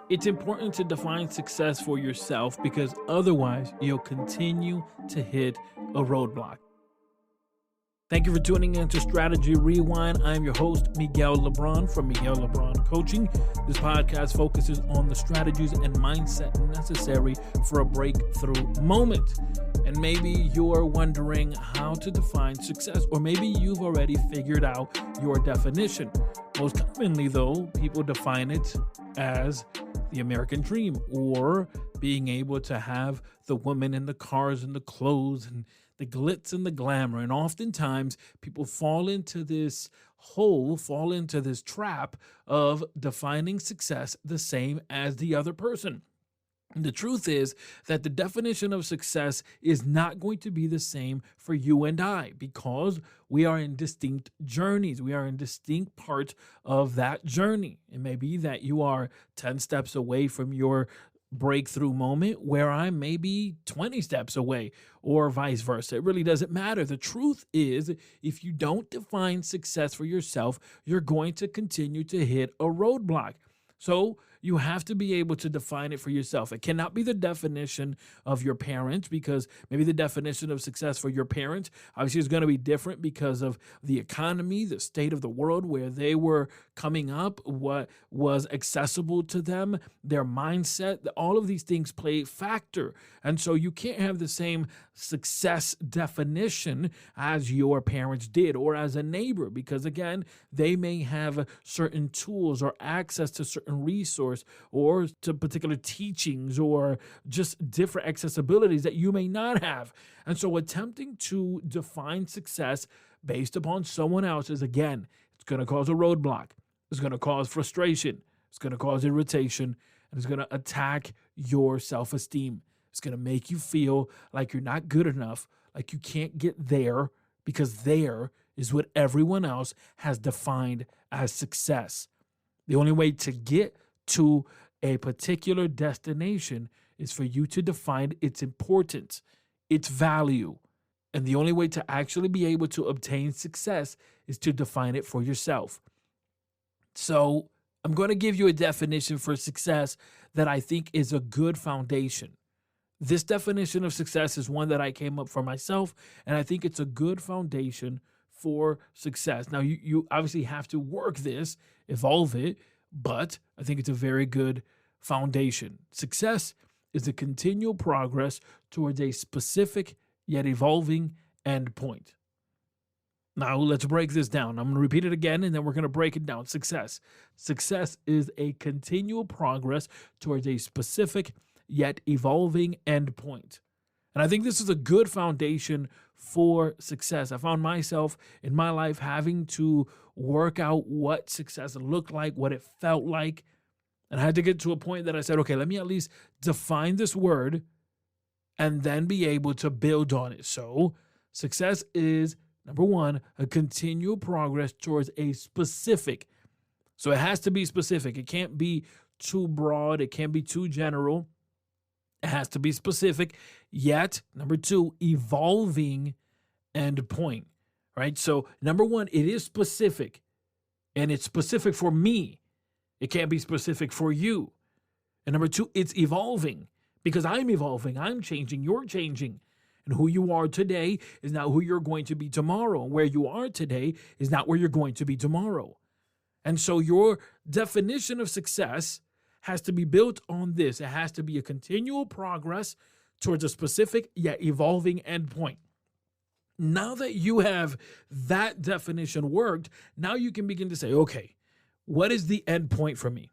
It's important to define success for yourself because otherwise you'll continue to hit a roadblock. Thank you for tuning in to Strategy Rewind. I'm your host, Miguel Lebron from Miguel Lebron Coaching. This podcast focuses on the strategies and mindset necessary for a breakthrough moment. And maybe you're wondering how to define success, or maybe you've already figured out your definition. Most commonly, though, people define it as the American dream, or being able to have the women and the cars and the clothes and the glitz and the glamour. And oftentimes people fall into this trap of defining success the same as the other person. And the truth is that the definition of success is not going to be the same for you and I, because we are in distinct journeys. We are in distinct parts of that journey. It may be that you are 10 steps away from your breakthrough moment, where I'm maybe 20 steps away, or vice versa. It really doesn't matter. The truth is, if you don't define success for yourself, you're going to continue to hit a roadblock. So you have to be able to define it for yourself. It cannot be the definition of your parents, because maybe the definition of success for your parents obviously is going to be different because of the economy, the state of the world where they were coming up, what was accessible to them, their mindset. All of these things play a factor. And so you can't have the same success definition as your parents did, or as a neighbor, because again, they may have certain tools or access to certain resources, or to particular teachings, or just different accessibilities that you may not have. And so attempting to define success based upon someone else is, again, it's going to cause a roadblock. It's going to cause frustration. It's going to cause irritation, and it's going to attack your self-esteem. It's going to make you feel like you're not good enough, like you can't get there, because there is what everyone else has defined as success. The only way to get to a particular destination is for you to define its importance, its value. And the only way to actually be able to obtain success is to define it for yourself. So I'm going to give you a definition for success that I think is a good foundation. This definition of success is one that I came up for myself, and I think it's a good foundation for success. Now, you obviously have to work this, evolve it, but I think it's a very good foundation. Success is a continual progress towards a specific yet evolving endpoint. Now, let's break this down. I'm going to repeat it again, and then we're going to break it down. Success. Success is a continual progress towards a specific yet evolving endpoint. And I think this is a good foundation for success. I found myself in my life having to work out what success looked like, what it felt like. And I had to get to a point that I said, okay, let me at least define this word and then be able to build on it. So success is, number one, a continual progress towards a specific. So it has to be specific. It can't be too broad. It can't be too general. It has to be specific, yet, number two, evolving endpoint, right? So, number one, it is specific, and it's specific for me. It can't be specific for you. And number two, it's evolving, because I'm evolving, I'm changing, you're changing. And who you are today is not who you're going to be tomorrow. And where you are today is not where you're going to be tomorrow. And so your definition of success has to be built on this. It has to be a continual progress towards a specific yet evolving endpoint. Now that you have that definition worked, now you can begin to say, okay, what is the endpoint for me?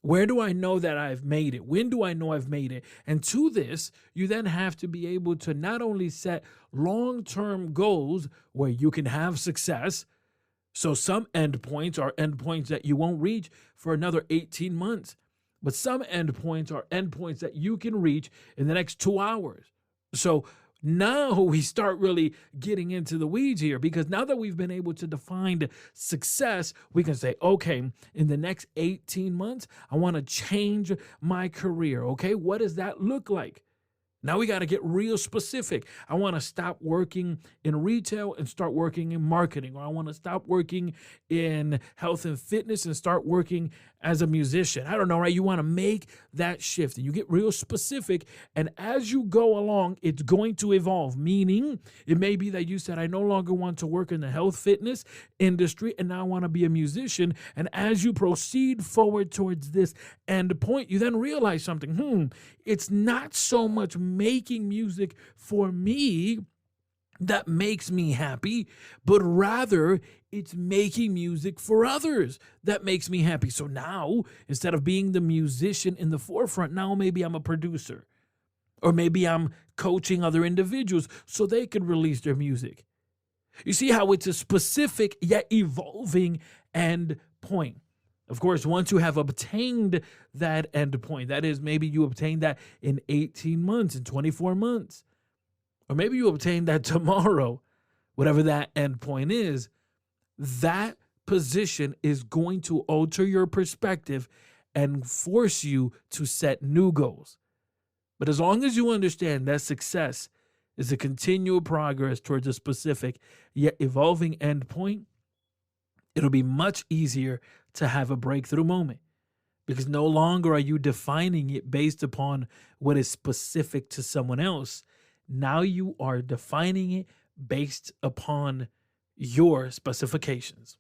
Where do I know that I've made it? When do I know I've made it? And to this, you then have to be able to not only set long-term goals where you can have success. So some endpoints are endpoints that you won't reach for another 18 months. But some endpoints are endpoints that you can reach in the next 2 hours. So now we start really getting into the weeds here, because now that we've been able to define success, we can say, okay, in the next 18 months, I want to change my career. Okay, what does that look like? Now we got to get real specific. I want to stop working in retail and start working in marketing, or I want to stop working in health and fitness and start working as a musician. I don't know, right? You want to make that shift and you get real specific. And as you go along, it's going to evolve, meaning it may be that you said, I no longer want to work in the health fitness industry and now I want to be a musician. And as you proceed forward towards this end point, you then realize something. It's not so much making music for me that makes me happy, but rather it's making music for others that makes me happy. So now, instead of being the musician in the forefront, now maybe I'm a producer, or maybe I'm coaching other individuals so they could release their music. You see how it's a specific yet evolving end point. Of course, once you have obtained that end point, that is, maybe you obtained that in 18 months, in 24 months, or maybe you obtain that tomorrow, whatever that end point is, that position is going to alter your perspective and force you to set new goals. But as long as you understand that success is a continual progress towards a specific yet evolving end point, it'll be much easier to have a breakthrough moment, because no longer are you defining it based upon what is specific to someone else. Now you are defining it based upon your specifications.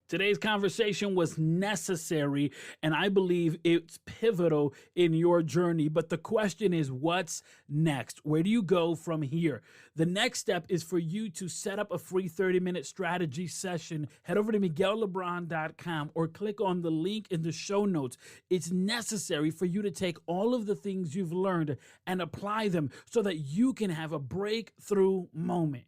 Today's conversation was necessary, and I believe it's pivotal in your journey. But the question is, what's next? Where do you go from here? The next step is for you to set up a free 30-minute strategy session. Head over to MiguelLebron.com or click on the link in the show notes. It's necessary for you to take all of the things you've learned and apply them so that you can have a breakthrough moment.